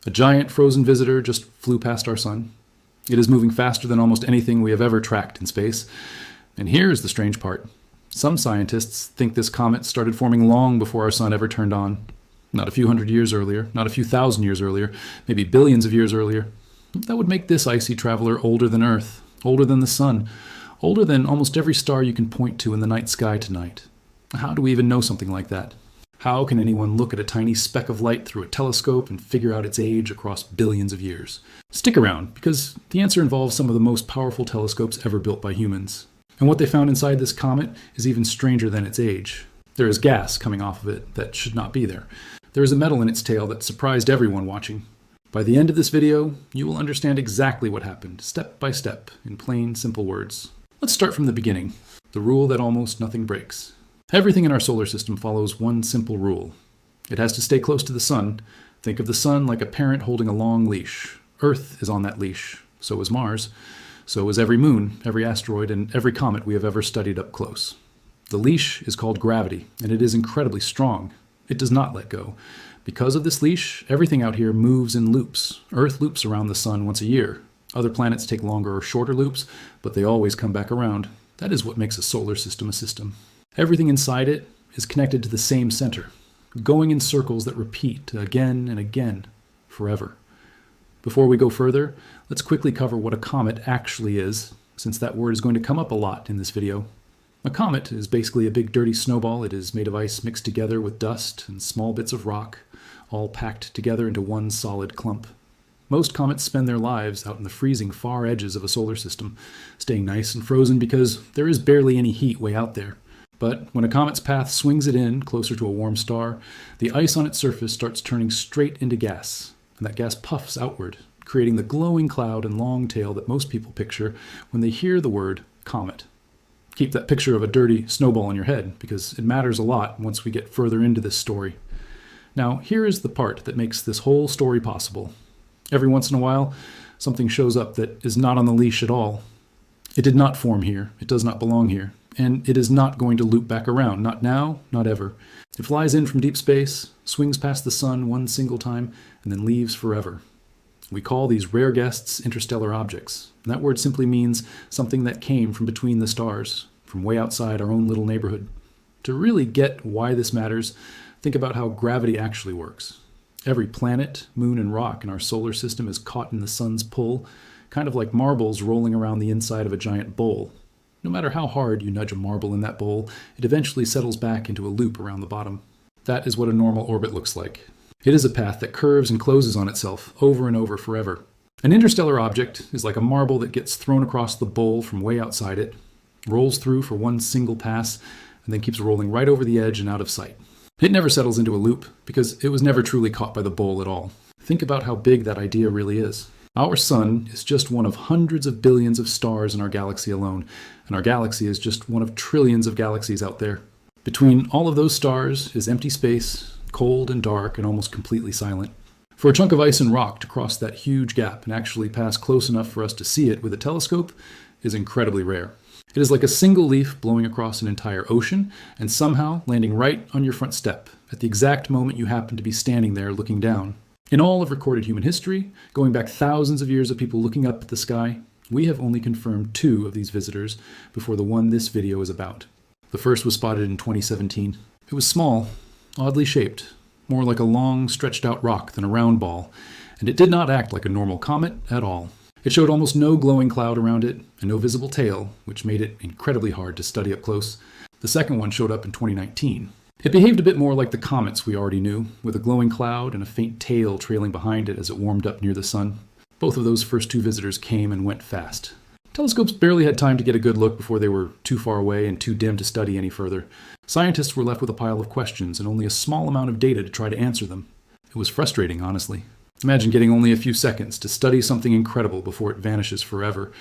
A giant frozen visitor just flew past our sun. It is moving faster than almost anything we have ever tracked in space. And here's the strange part. Some scientists think this comet started forming long before our sun ever turned on. Not a few hundred years earlier, not a few thousand years earlier, maybe billions of years earlier. That would make this icy traveler older than Earth, older than the sun, older than almost every star you can point to in the night sky tonight. How do we even know something like that? How can anyone look at a tiny speck of light through a telescope and figure out its age across billions of years? Stick around, because the answer involves some of the most powerful telescopes ever built by humans. And what they found inside this comet is even stranger than its age. There is gas coming off of it that should not be there. There is a metal in its tail that surprised everyone watching. By the end of this video, you will understand exactly what happened, step by step, in plain, simple words. Let's start from the beginning, the rule that almost nothing breaks. Everything in our solar system follows one simple rule. It has to stay close to the sun. Think of the sun like a parent holding a long leash. Earth is on that leash. So is Mars. So is every moon, every asteroid, and every comet we have ever studied up close. The leash is called gravity, and it is incredibly strong. It does not let go. Because of this leash, everything out here moves in loops. Earth loops around the sun once a year. Other planets take longer or shorter loops, but they always come back around. That is what makes a solar system a system. Everything inside it is connected to the same center, going in circles that repeat again and again, forever. Before we go further, let's quickly cover what a comet actually is, since that word is going to come up a lot in this video. A comet is basically a big dirty snowball. It is made of ice mixed together with dust and small bits of rock, all packed together into one solid clump. Most comets spend their lives out in the freezing far edges of a solar system, staying nice and frozen because there is barely any heat way out there. But when a comet's path swings it in closer to a warm star, the ice on its surface starts turning straight into gas, and that gas puffs outward, creating the glowing cloud and long tail that most people picture when they hear the word comet. Keep that picture of a dirty snowball in your head, because it matters a lot once we get further into this story. Now, here is the part that makes this whole story possible. Every once in a while, something shows up that is not on the leash at all. It did not form here. It does not belong here. And it is not going to loop back around. Not now, not ever. It flies in from deep space, swings past the sun one single time, and then leaves forever. We call these rare guests interstellar objects. And that word simply means something that came from between the stars, from way outside our own little neighborhood. To really get why this matters, think about how gravity actually works. Every planet, moon, and rock in our solar system is caught in the sun's pull, kind of like marbles rolling around the inside of a giant bowl. No matter how hard you nudge a marble in that bowl, it eventually settles back into a loop around the bottom. That is what a normal orbit looks like. It is a path that curves and closes on itself over and over forever. An interstellar object is like a marble that gets thrown across the bowl from way outside it, rolls through for one single pass, and then keeps rolling right over the edge and out of sight. It never settles into a loop because it was never truly caught by the bowl at all. Think about how big that idea really is. Our sun is just one of hundreds of billions of stars in our galaxy alone, and our galaxy is just one of trillions of galaxies out there. Between all of those stars is empty space, cold and dark and almost completely silent. For a chunk of ice and rock to cross that huge gap and actually pass close enough for us to see it with a telescope is incredibly rare. It is like a single leaf blowing across an entire ocean and somehow landing right on your front step at the exact moment you happen to be standing there looking down. In all of recorded human history, going back thousands of years of people looking up at the sky, we have only confirmed 2 of these visitors before the one this video is about. The first was spotted in 2017. It was small, oddly shaped, more like a long, stretched-out rock than a round ball, and it did not act like a normal comet at all. It showed almost no glowing cloud around it and no visible tail, which made it incredibly hard to study up close. The second one showed up in 2019. It behaved a bit more like the comets we already knew, with a glowing cloud and a faint tail trailing behind it as it warmed up near the sun. Both of those first 2 visitors came and went fast. Telescopes barely had time to get a good look before they were too far away and too dim to study any further. Scientists were left with a pile of questions and only a small amount of data to try to answer them. It was frustrating, honestly. Imagine getting only a few seconds to study something incredible before it vanishes forever,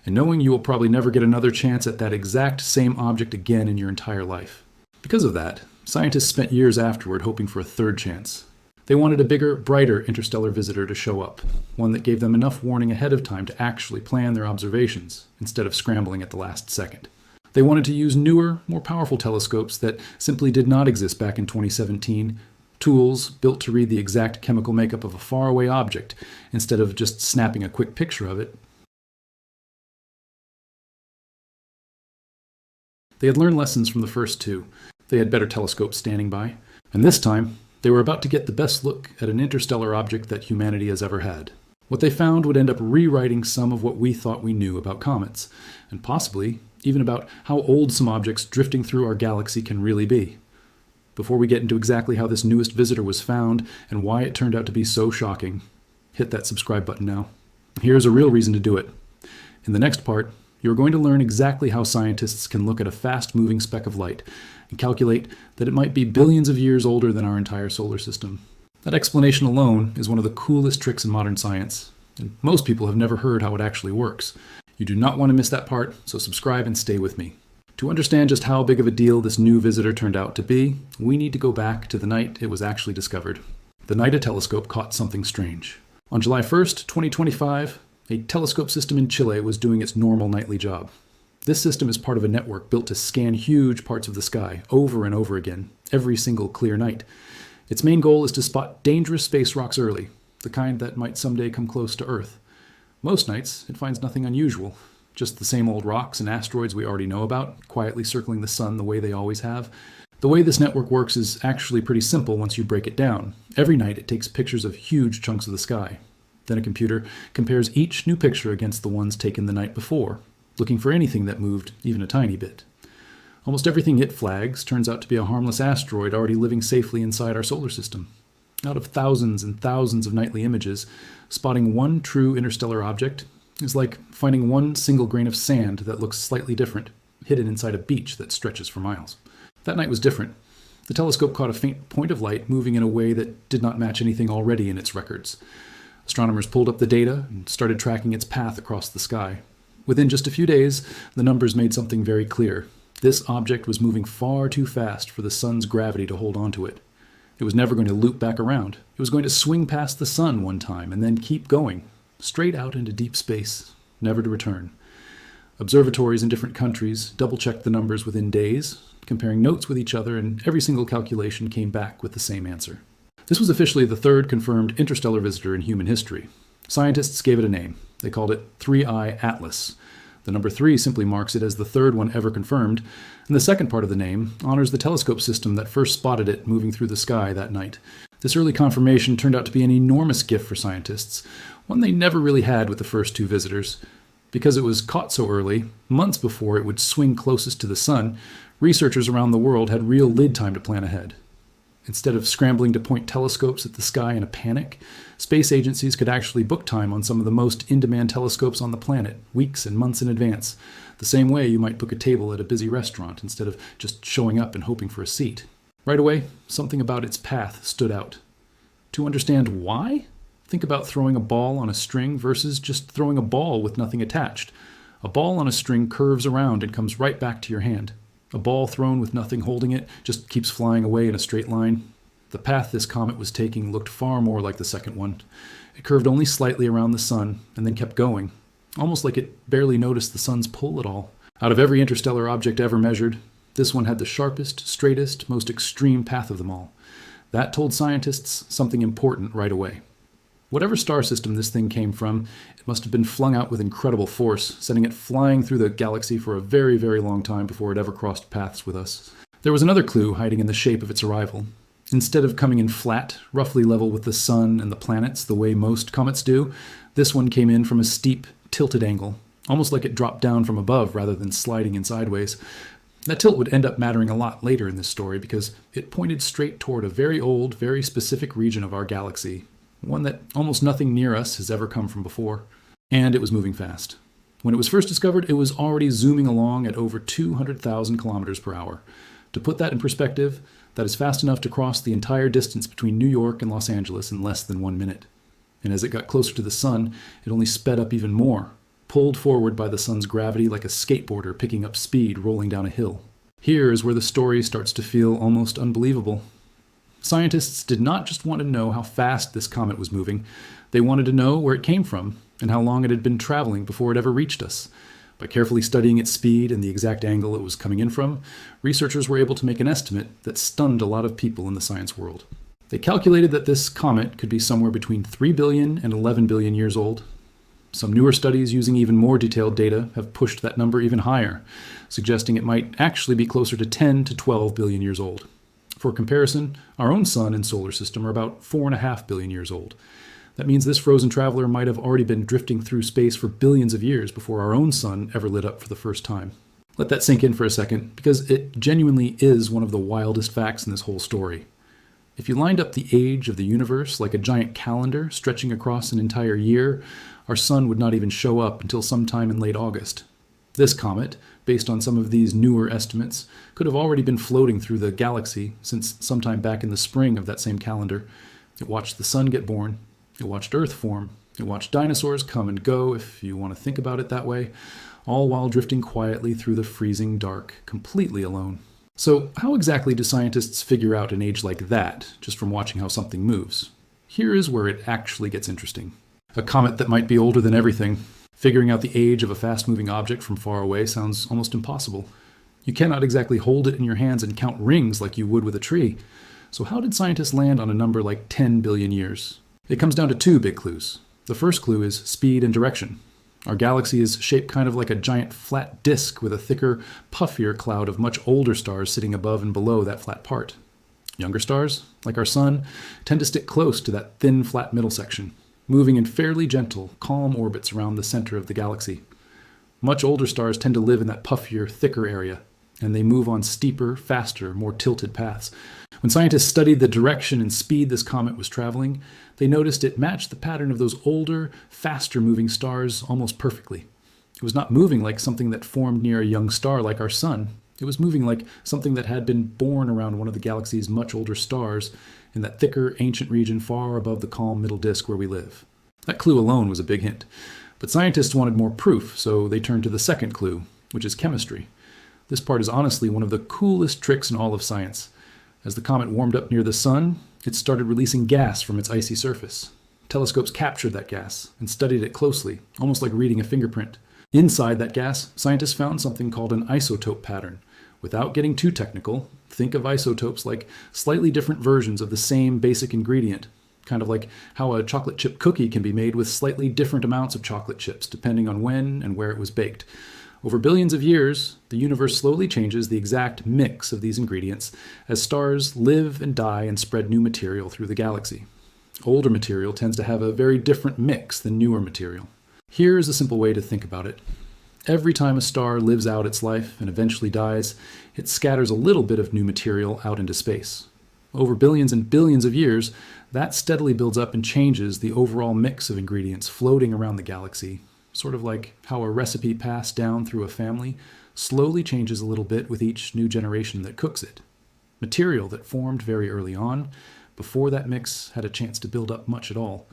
and knowing you will probably never get another chance at that exact same object again in your entire life. Because of that, scientists spent years afterward hoping for a third chance. They wanted a bigger, brighter interstellar visitor to show up, one that gave them enough warning ahead of time to actually plan their observations, instead of scrambling at the last second. They wanted to use newer, more powerful telescopes that simply did not exist back in 2017, tools built to read the exact chemical makeup of a faraway object instead of just snapping a quick picture of it. They had learned lessons from the first two. They had better telescopes standing by. And this time, they were about to get the best look at an interstellar object that humanity has ever had. What they found would end up rewriting some of what we thought we knew about comets, and possibly even about how old some objects drifting through our galaxy can really be. Before we get into exactly how this newest visitor was found and why it turned out to be so shocking, hit that subscribe button now. Here's a real reason to do it. In the next part, you're going to learn exactly how scientists can look at a fast-moving speck of light and calculate that it might be billions of years older than our entire solar system. That explanation alone is one of the coolest tricks in modern science, and most people have never heard how it actually works. You do not want to miss that part, so subscribe and stay with me. To understand just how big of a deal this new visitor turned out to be, we need to go back to the night it was actually discovered. The night a telescope caught something strange. On July 1st, 2025, a telescope system in Chile was doing its normal nightly job. This system is part of a network built to scan huge parts of the sky over and over again, every single clear night. Its main goal is to spot dangerous space rocks early, the kind that might someday come close to Earth. Most nights, it finds nothing unusual, just the same old rocks and asteroids we already know about, quietly circling the sun the way they always have. The way this network works is actually pretty simple once you break it down. Every night it takes pictures of huge chunks of the sky. Then a computer compares each new picture against the ones taken the night before, looking for anything that moved even a tiny bit. Almost everything it flags turns out to be a harmless asteroid already living safely inside our solar system. Out of thousands and thousands of nightly images, spotting one true interstellar object is like finding one single grain of sand that looks slightly different, hidden inside a beach that stretches for miles. That night was different. The telescope caught a faint point of light moving in a way that did not match anything already in its records. Astronomers pulled up the data and started tracking its path across the sky. Within just a few days, the numbers made something very clear. This object was moving far too fast for the sun's gravity to hold onto it. It was never going to loop back around. It was going to swing past the sun one time and then keep going, straight out into deep space, never to return. Observatories in different countries double-checked the numbers within days, comparing notes with each other, and every single calculation came back with the same answer. This was officially the third confirmed interstellar visitor in human history. Scientists gave it a name. They called it 3I Atlas. The number 3 simply marks it as the third one ever confirmed, and the second part of the name honors the telescope system that first spotted it moving through the sky that night. This early confirmation turned out to be an enormous gift for scientists, one they never really had with the first two visitors. Because it was caught so early, months before it would swing closest to the sun, researchers around the world had real lead time to plan ahead. Instead of scrambling to point telescopes at the sky in a panic, space agencies could actually book time on some of the most in-demand telescopes on the planet, weeks and months in advance, the same way you might book a table at a busy restaurant instead of just showing up and hoping for a seat. Right away, something about its path stood out. To understand why, think about throwing a ball on a string versus just throwing a ball with nothing attached. A ball on a string curves around and comes right back to your hand. A ball thrown with nothing holding it just keeps flying away in a straight line. The path this comet was taking looked far more like the second one. It curved only slightly around the sun and then kept going, almost like it barely noticed the sun's pull at all. Out of every interstellar object ever measured, this one had the sharpest, straightest, most extreme path of them all. That told scientists something important right away. Whatever star system this thing came from, it must have been flung out with incredible force, sending it flying through the galaxy for a very, very long time before it ever crossed paths with us. There was another clue hiding in the shape of its arrival. Instead of coming in flat, roughly level with the sun and the planets the way most comets do, this one came in from a steep, tilted angle, almost like it dropped down from above rather than sliding in sideways. That tilt would end up mattering a lot later in this story because it pointed straight toward a very old, very specific region of our galaxy, one that almost nothing near us has ever come from before. And it was moving fast. When it was first discovered, it was already zooming along at over 200,000 kilometers per hour. To put that in perspective, that is fast enough to cross the entire distance between New York and Los Angeles in less than 1 minute. And as it got closer to the sun, it only sped up even more, pulled forward by the sun's gravity like a skateboarder picking up speed rolling down a hill. Here is where the story starts to feel almost unbelievable. Scientists did not just want to know how fast this comet was moving, they wanted to know where it came from and how long it had been traveling before it ever reached us. By carefully studying its speed and the exact angle it was coming in from, researchers were able to make an estimate that stunned a lot of people in the science world. They calculated that this comet could be somewhere between 3 billion and 11 billion years old. Some newer studies using even more detailed data have pushed that number even higher, suggesting it might actually be closer to 10 to 12 billion years old. For comparison, our own sun and solar system are about 4.5 billion years old. That means this frozen traveler might have already been drifting through space for billions of years before our own sun ever lit up for the first time. Let that sink in for a second, because it genuinely is one of the wildest facts in this whole story. If you lined up the age of the universe like a giant calendar stretching across an entire year, our sun would not even show up until sometime in late August. This comet, based on some of these newer estimates, could have already been floating through the galaxy since sometime back in the spring of that same calendar. It watched the sun get born. It watched Earth form. It watched dinosaurs come and go, if you want to think about it that way, all while drifting quietly through the freezing dark, completely alone. So how exactly do scientists figure out an age like that, just from watching how something moves? Here is where it actually gets interesting. A comet that might be older than everything. Figuring out the age of a fast-moving object from far away sounds almost impossible. You cannot exactly hold it in your hands and count rings like you would with a tree. So how did scientists land on a number like 10 billion years? It comes down to two big clues. The first clue is speed and direction. Our galaxy is shaped kind of like a giant flat disk with a thicker, puffier cloud of much older stars sitting above and below that flat part. Younger stars, like our sun, tend to stick close to that thin, flat middle section, moving in fairly gentle, calm orbits around the center of the galaxy. Much older stars tend to live in that puffier, thicker area, and they move on steeper, faster, more tilted paths. When scientists studied the direction and speed this comet was traveling, they noticed it matched the pattern of those older, faster-moving stars almost perfectly. It was not moving like something that formed near a young star like our sun. It was moving like something that had been born around one of the galaxy's much older stars in that thicker, ancient region far above the calm middle disk where we live. That clue alone was a big hint. But scientists wanted more proof, so they turned to the second clue, which is chemistry. This part is honestly one of the coolest tricks in all of science. As the comet warmed up near the sun, it started releasing gas from its icy surface. Telescopes captured that gas and studied it closely, almost like reading a fingerprint. Inside that gas, scientists found something called an isotope pattern. Without getting too technical, think of isotopes like slightly different versions of the same basic ingredient, kind of like how a chocolate chip cookie can be made with slightly different amounts of chocolate chips, depending on when and where it was baked. Over billions of years, the universe slowly changes the exact mix of these ingredients as stars live and die and spread new material through the galaxy. Older material tends to have a very different mix than newer material. Here is a simple way to think about it. Every time a star lives out its life and eventually dies, it scatters a little bit of new material out into space. Over billions and billions of years, that steadily builds up and changes the overall mix of ingredients floating around the galaxy. Sort of like how a recipe passed down through a family slowly changes a little bit with each new generation that cooks it. Material that formed very early on, before that mix had a chance to build up much at all,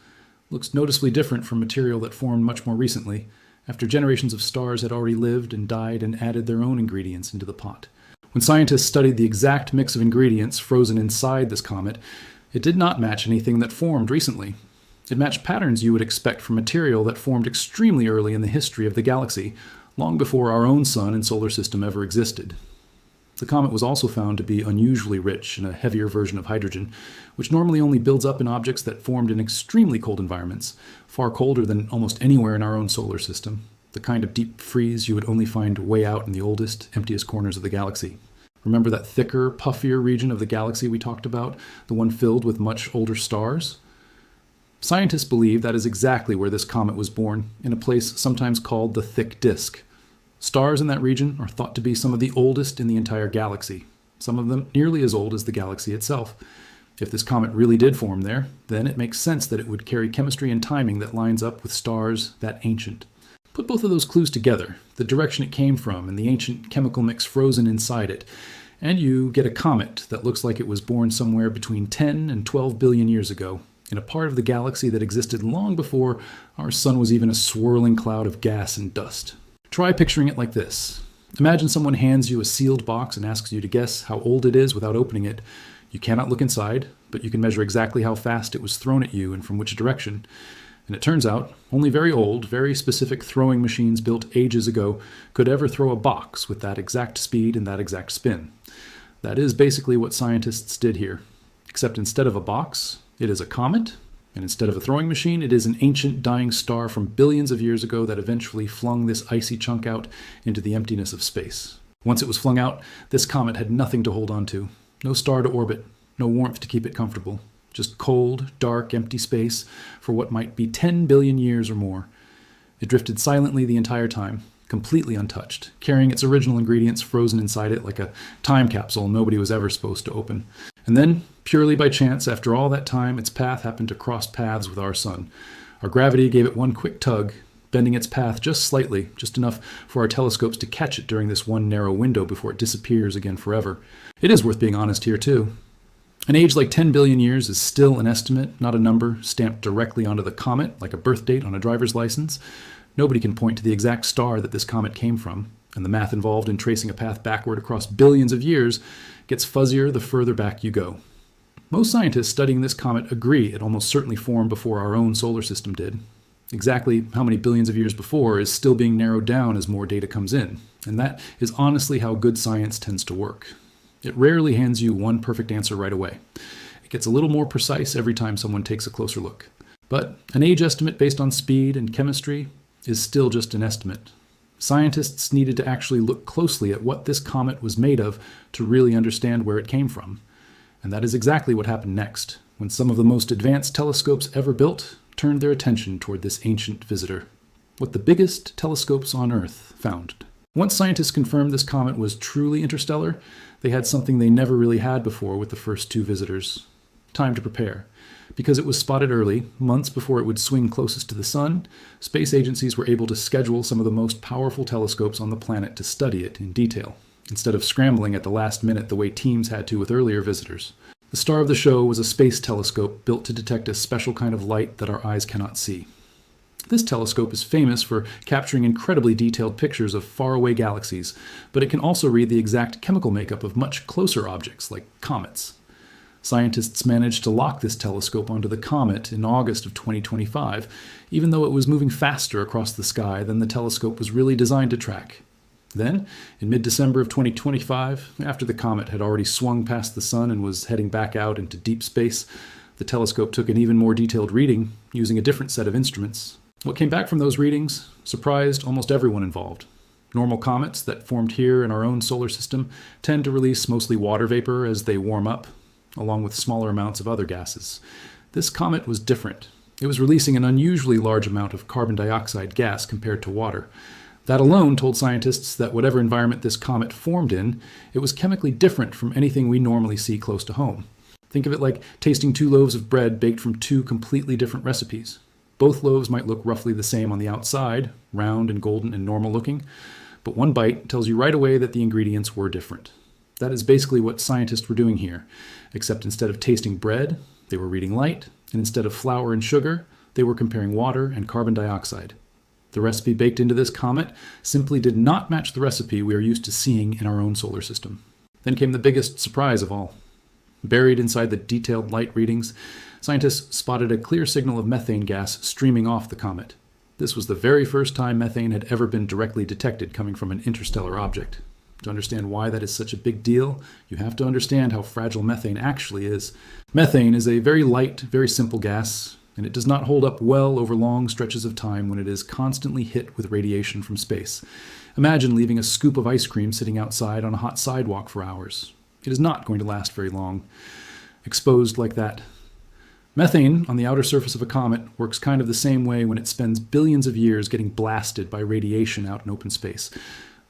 looks noticeably different from material that formed much more recently, after generations of stars had already lived and died and added their own ingredients into the pot. When scientists studied the exact mix of ingredients frozen inside this comet, it did not match anything that formed recently. It matched patterns you would expect from material that formed extremely early in the history of the galaxy, long before our own sun and solar system ever existed. The comet was also found to be unusually rich in a heavier version of hydrogen, which normally only builds up in objects that formed in extremely cold environments, far colder than almost anywhere in our own solar system, the kind of deep freeze you would only find way out in the oldest, emptiest corners of the galaxy. Remember that thicker, puffier region of the galaxy we talked about, the one filled with much older stars? Scientists believe that is exactly where this comet was born, in a place sometimes called the thick disk. Stars in that region are thought to be some of the oldest in the entire galaxy, some of them nearly as old as the galaxy itself. If this comet really did form there, then it makes sense that it would carry chemistry and timing that lines up with stars that ancient. Put both of those clues together, the direction it came from and the ancient chemical mix frozen inside it, and you get a comet that looks like it was born somewhere between 10 and 12 billion years ago, in a part of the galaxy that existed long before our sun was even a swirling cloud of gas and dust. Try picturing it like this. Imagine someone hands you a sealed box and asks you to guess how old it is without opening it. You cannot look inside, but you can measure exactly how fast it was thrown at you and from which direction. And it turns out, only very old, very specific throwing machines built ages ago could ever throw a box with that exact speed and that exact spin. That is basically what scientists did here. except instead of a box, it is a comet, and instead of a throwing machine, it is an ancient dying star from billions of years ago that eventually flung this icy chunk out into the emptiness of space. Once it was flung out, this comet had nothing to hold on to. No star to orbit, no warmth to keep it comfortable. Just cold, dark, empty space for what might be 10 billion years or more. It drifted silently the entire time, completely untouched, carrying its original ingredients frozen inside it like a time capsule nobody was ever supposed to open. And then, purely by chance, after all that time, its path happened to cross paths with our sun. Our gravity gave it one quick tug, bending its path just slightly, just enough for our telescopes to catch it during this one narrow window before it disappears again forever. It is worth being honest here, too. An age like 10 billion years is still an estimate, not a number, stamped directly onto the comet, like a birth date on a driver's license. Nobody can point to the exact star that this comet came from, and the math involved in tracing a path backward across billions of years gets fuzzier the further back you go. Most scientists studying this comet agree it almost certainly formed before our own solar system did. Exactly how many billions of years before is still being narrowed down as more data comes in, and that is honestly how good science tends to work. It rarely hands you one perfect answer right away. It gets a little more precise every time someone takes a closer look. But an age estimate based on speed and chemistry is still just an estimate. Scientists needed to actually look closely at what this comet was made of to really understand where it came from. And that is exactly what happened next, when some of the most advanced telescopes ever built turned their attention toward this ancient visitor. What the biggest telescopes on Earth found. Once scientists confirmed this comet was truly interstellar, they had something they never really had before with the first two visitors. Time to prepare. Because it was spotted early, months before it would swing closest to the sun, space agencies were able to schedule some of the most powerful telescopes on the planet to study it in detail, instead of scrambling at the last minute the way teams had to with earlier visitors. The star of the show was a space telescope built to detect a special kind of light that our eyes cannot see. This telescope is famous for capturing incredibly detailed pictures of faraway galaxies, but it can also read the exact chemical makeup of much closer objects, like comets. Scientists managed to lock this telescope onto the comet in August of 2025, even though it was moving faster across the sky than the telescope was really designed to track. Then, in mid-December of 2025, after the comet had already swung past the sun and was heading back out into deep space, the telescope took an even more detailed reading using a different set of instruments. What came back from those readings surprised almost everyone involved. Normal comets that formed here in our own solar system tend to release mostly water vapor as they warm up, along with smaller amounts of other gases. This comet was different. It was releasing an unusually large amount of carbon dioxide gas compared to water. That alone told scientists that whatever environment this comet formed in, it was chemically different from anything we normally see close to home. Think of it like tasting two loaves of bread baked from two completely different recipes. Both loaves might look roughly the same on the outside, round and golden and normal looking, but one bite tells you right away that the ingredients were different. That is basically what scientists were doing here, except instead of tasting bread, they were reading light, and instead of flour and sugar, they were comparing water and carbon dioxide. The recipe baked into this comet simply did not match the recipe we are used to seeing in our own solar system. Then came the biggest surprise of all. Buried inside the detailed light readings, scientists spotted a clear signal of methane gas streaming off the comet. This was the very first time methane had ever been directly detected coming from an interstellar object. To understand why that is such a big deal, you have to understand how fragile methane actually is. Methane is a very light, very simple gas, and it does not hold up well over long stretches of time when it is constantly hit with radiation from space. Imagine leaving a scoop of ice cream sitting outside on a hot sidewalk for hours. It is not going to last very long, exposed like that. Methane, on the outer surface of a comet, works kind of the same way when it spends billions of years getting blasted by radiation out in open space.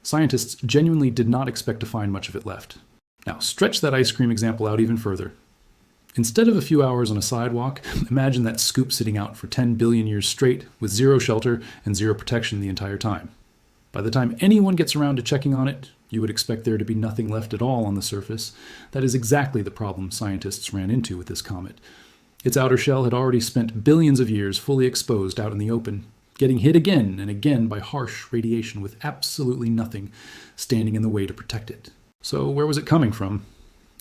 Scientists genuinely did not expect to find much of it left. Now, stretch that ice cream example out even further. Instead of a few hours on a sidewalk, imagine that scoop sitting out for 10 billion years straight with zero shelter and zero protection the entire time. By the time anyone gets around to checking on it, you would expect there to be nothing left at all on the surface. That is exactly the problem scientists ran into with this comet. Its outer shell had already spent billions of years fully exposed out in the open, getting hit again and again by harsh radiation with absolutely nothing standing in the way to protect it. So where was it coming from?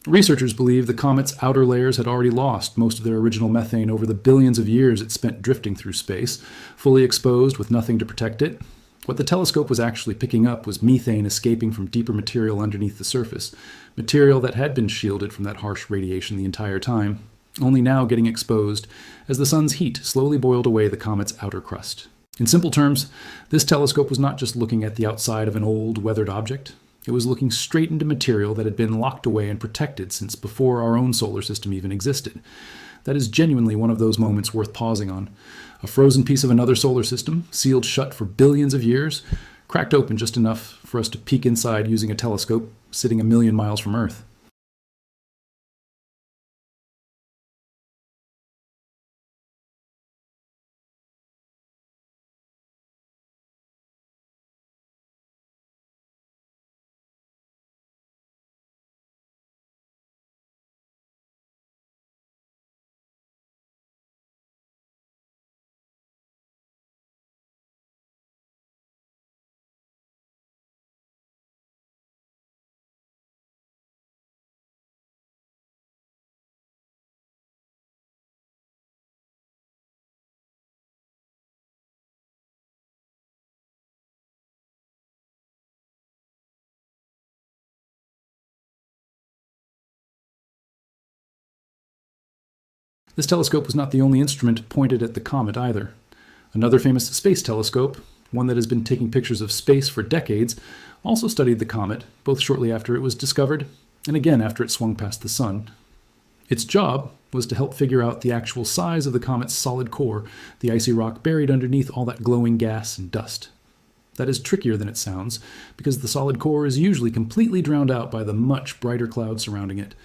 Researchers believe the comet's outer layers had already lost most of their original methane over the billions of years it spent drifting through space, fully exposed with nothing to protect it. What the telescope was actually picking up was methane escaping from deeper material underneath the surface, material that had been shielded from that harsh radiation the entire time, only now getting exposed as the sun's heat slowly boiled away the comet's outer crust. In simple terms, this telescope was not just looking at the outside of an old, weathered object. It was looking straight into material that had been locked away and protected since before our own solar system even existed. That is genuinely one of those moments worth pausing on. A frozen piece of another solar system, sealed shut for billions of years, cracked open just enough for us to peek inside using a telescope sitting a million miles from Earth. This telescope was not the only instrument pointed at the comet either. Another famous space telescope, one that has been taking pictures of space for decades, also studied the comet, both shortly after it was discovered and again after it swung past the sun. Its job was to help figure out the actual size of the comet's solid core, the icy rock buried underneath all that glowing gas and dust. That is trickier than it sounds, because the solid core is usually completely drowned out by the much brighter clouds surrounding it.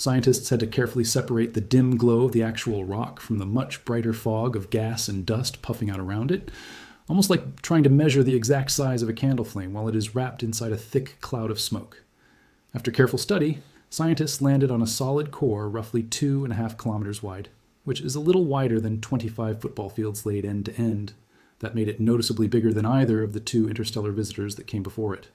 Scientists had to carefully separate the dim glow of the actual rock from the much brighter fog of gas and dust puffing out around it, almost like trying to measure the exact size of a candle flame while it is wrapped inside a thick cloud of smoke. After careful study, scientists landed on a solid core roughly 2.5 kilometers wide, which is a little wider than 25 football fields laid end to end. That made it noticeably bigger than either of the two interstellar visitors that came before it.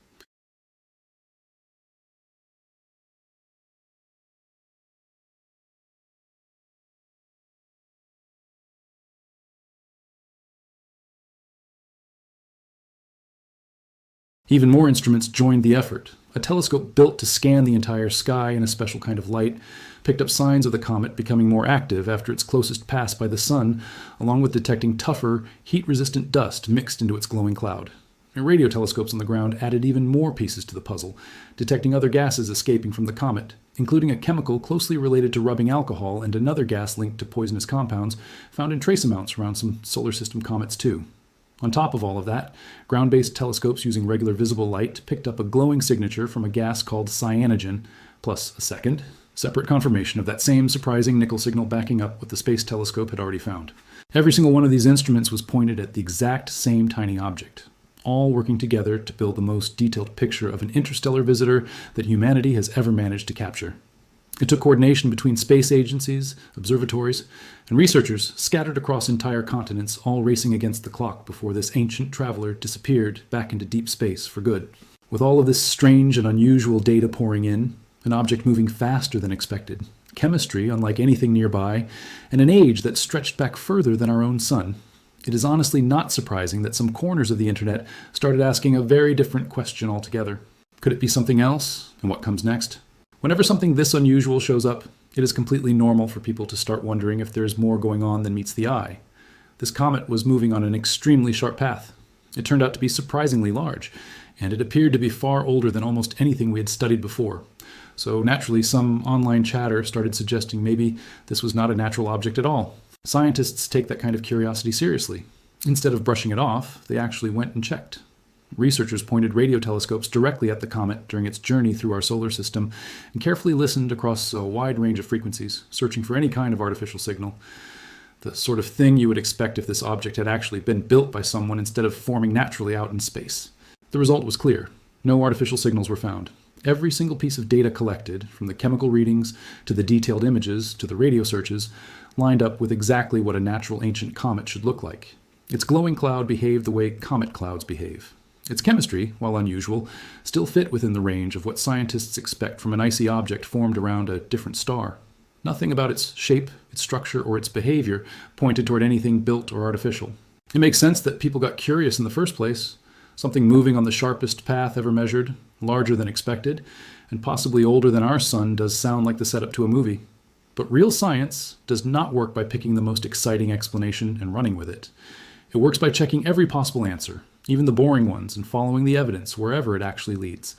Even more instruments joined the effort. A telescope built to scan the entire sky in a special kind of light picked up signs of the comet becoming more active after its closest pass by the sun, along with detecting tougher, heat-resistant dust mixed into its glowing cloud. And radio telescopes on the ground added even more pieces to the puzzle, detecting other gases escaping from the comet, including a chemical closely related to rubbing alcohol and another gas linked to poisonous compounds found in trace amounts around some solar system comets too. On top of all of that, ground-based telescopes using regular visible light picked up a glowing signature from a gas called cyanogen, plus a second, separate confirmation of that same surprising nickel signal backing up what the space telescope had already found. Every single one of these instruments was pointed at the exact same tiny object, all working together to build the most detailed picture of an interstellar visitor that humanity has ever managed to capture. It took coordination between space agencies, observatories, and researchers scattered across entire continents, all racing against the clock before this ancient traveler disappeared back into deep space for good. With all of this strange and unusual data pouring in, an object moving faster than expected, chemistry unlike anything nearby, and an age that stretched back further than our own sun, it is honestly not surprising that some corners of the internet started asking a very different question altogether. Could it be something else? And what comes next? Whenever something this unusual shows up, it is completely normal for people to start wondering if there is more going on than meets the eye. This comet was moving on an extremely sharp path. It turned out to be surprisingly large, and it appeared to be far older than almost anything we had studied before. So naturally, some online chatter started suggesting maybe this was not a natural object at all. Scientists take that kind of curiosity seriously. Instead of brushing it off, they actually went and checked. Researchers pointed radio telescopes directly at the comet during its journey through our solar system and carefully listened across a wide range of frequencies, searching for any kind of artificial signal. The sort of thing you would expect if this object had actually been built by someone instead of forming naturally out in space. The result was clear. No artificial signals were found. Every single piece of data collected, from the chemical readings to the detailed images to the radio searches, lined up with exactly what a natural ancient comet should look like. Its glowing cloud behaved the way comet clouds behave. Its chemistry, while unusual, still fit within the range of what scientists expect from an icy object formed around a different star. Nothing about its shape, its structure, or its behavior pointed toward anything built or artificial. It makes sense that people got curious in the first place. something moving on the sharpest path ever measured, larger than expected, and possibly older than our sun does sound like the setup to a movie. But real science does not work by picking the most exciting explanation and running with it. It works by checking every possible answer, even the boring ones, and following the evidence wherever it actually leads.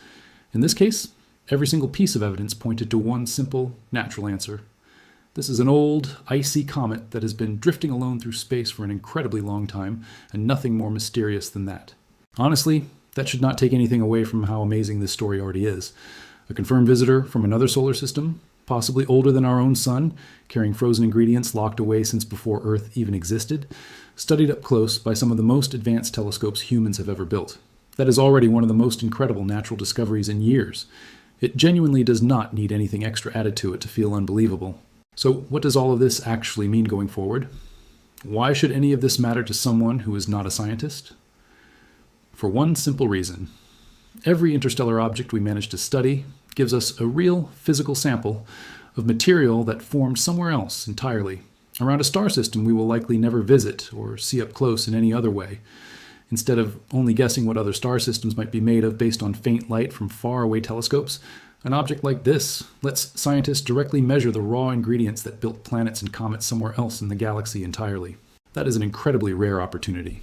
In this case, every single piece of evidence pointed to one simple, natural answer. This is an old, icy comet that has been drifting alone through space for an incredibly long time, and nothing more mysterious than that. Honestly, that should not take anything away from how amazing this story already is. A confirmed visitor from another solar system, possibly older than our own sun, carrying frozen ingredients locked away since before Earth even existed, studied up close by some of the most advanced telescopes humans have ever built. That is already one of the most incredible natural discoveries in years. It genuinely does not need anything extra added to it to feel unbelievable. So what does all of this actually mean going forward? Why should any of this matter to someone who is not a scientist? For one simple reason. Every interstellar object we manage to study gives us a real physical sample of material that formed somewhere else entirely, around a star system we will likely never visit or see up close in any other way. Instead of only guessing what other star systems might be made of based on faint light from faraway telescopes, an object like this lets scientists directly measure the raw ingredients that built planets and comets somewhere else in the galaxy entirely. That is an incredibly rare opportunity.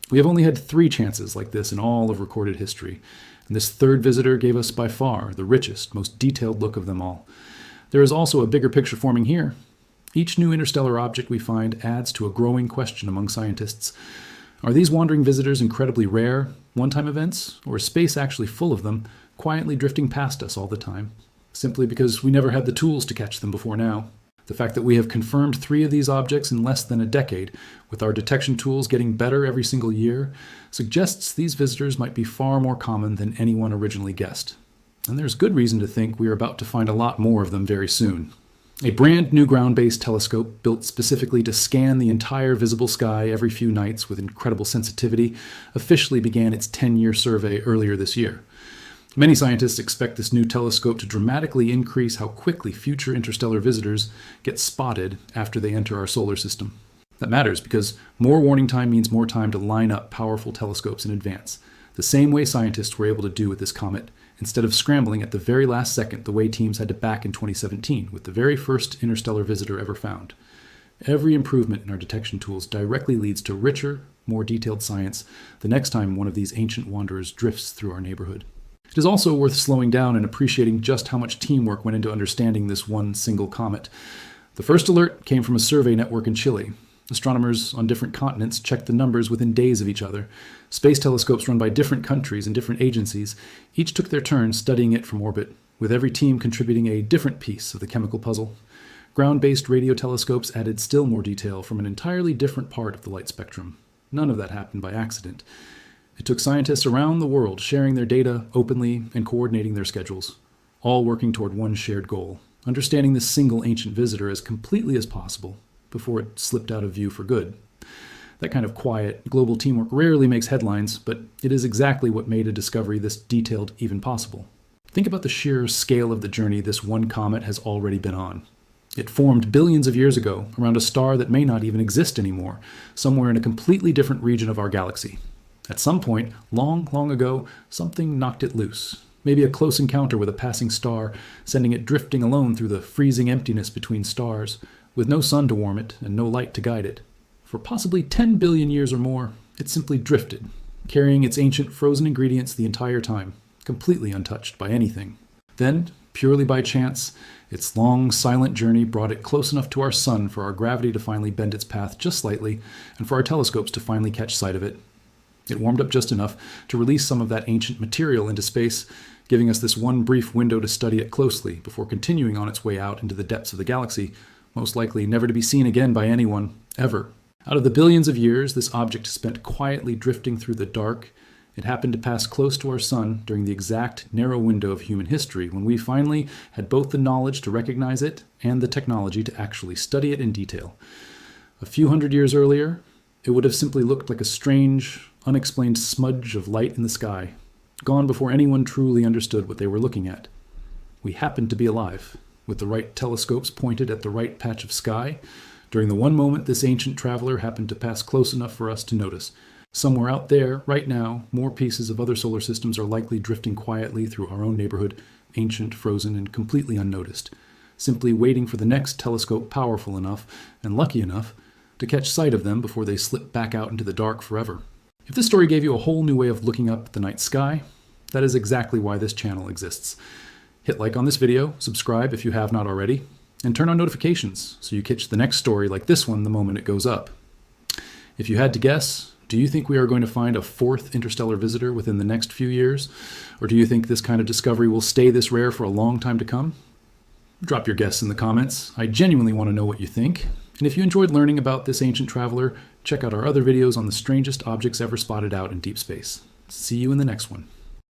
We have only had 3 chances like this in all of recorded history, and this third visitor gave us by far the richest, most detailed look of them all. There is also a bigger picture forming here. Each new interstellar object we find adds to a growing question among scientists. Are these wandering visitors incredibly rare, one-time events, or is space actually full of them, quietly drifting past us all the time, simply because we never had the tools to catch them before now? The fact that we have confirmed 3 of these objects in less than a decade, with our detection tools getting better every single year, suggests these visitors might be far more common than anyone originally guessed. And there's good reason to think we are about to find a lot more of them very soon. A brand new ground-based telescope built specifically to scan the entire visible sky every few nights with incredible sensitivity officially began its 10-year survey earlier this year. Many scientists expect this new telescope to dramatically increase how quickly future interstellar visitors get spotted after they enter our solar system. That matters because more warning time means more time to line up powerful telescopes in advance, the same way scientists were able to do with this comet, instead of scrambling at the very last second the way teams had to back in 2017 with the very first interstellar visitor ever found. Every improvement in our detection tools directly leads to richer, more detailed science the next time one of these ancient wanderers drifts through our neighborhood. It is also worth slowing down and appreciating just how much teamwork went into understanding this one single comet. The first alert came from a survey network in Chile. Astronomers on different continents checked the numbers within days of each other. Space telescopes run by different countries and different agencies each took their turn studying it from orbit, with every team contributing a different piece of the chemical puzzle. Ground-based radio telescopes added still more detail from an entirely different part of the light spectrum. None of that happened by accident. It took scientists around the world sharing their data openly and coordinating their schedules, all working toward one shared goal, understanding this single ancient visitor as completely as possible before it slipped out of view for good. That kind of quiet, global teamwork rarely makes headlines, but it is exactly what made a discovery this detailed even possible. Think about the sheer scale of the journey this one comet has already been on. It formed billions of years ago around a star that may not even exist anymore, somewhere in a completely different region of our galaxy. At some point, long, long ago, something knocked it loose. Maybe a close encounter with a passing star, sending it drifting alone through the freezing emptiness between stars, with no sun to warm it and no light to guide it. For possibly 10 billion years or more, it simply drifted, carrying its ancient frozen ingredients the entire time, completely untouched by anything. Then, purely by chance, its long, silent journey brought it close enough to our sun for our gravity to finally bend its path just slightly, and for our telescopes to finally catch sight of it. It warmed up just enough to release some of that ancient material into space, giving us this one brief window to study it closely before continuing on its way out into the depths of the galaxy, most likely never to be seen again by anyone, ever. Out of the billions of years this object spent quietly drifting through the dark, it happened to pass close to our sun during the exact narrow window of human history when we finally had both the knowledge to recognize it and the technology to actually study it in detail. A few hundred years earlier, it would have simply looked like a strange, unexplained smudge of light in the sky, gone before anyone truly understood what they were looking at. We happened to be alive, with the right telescopes pointed at the right patch of sky, during the one moment this ancient traveler happened to pass close enough for us to notice, Somewhere out there, right now, more pieces of other solar systems are likely drifting quietly through our own neighborhood, ancient, frozen, and completely unnoticed, simply waiting for the next telescope powerful enough and lucky enough to catch sight of them before they slip back out into the dark forever. If this story gave you a whole new way of looking up at the night sky, that is exactly why this channel exists. Hit like on this video, subscribe if you have not already, and turn on notifications so you catch the next story like this one the moment it goes up. If you had to guess, do you think we are going to find a fourth interstellar visitor within the next few years? Or do you think this kind of discovery will stay this rare for a long time to come? Drop your guess in the comments. I genuinely want to know what you think. And if you enjoyed learning about this ancient traveler, check out our other videos on the strangest objects ever spotted out in deep space. See you in the next one.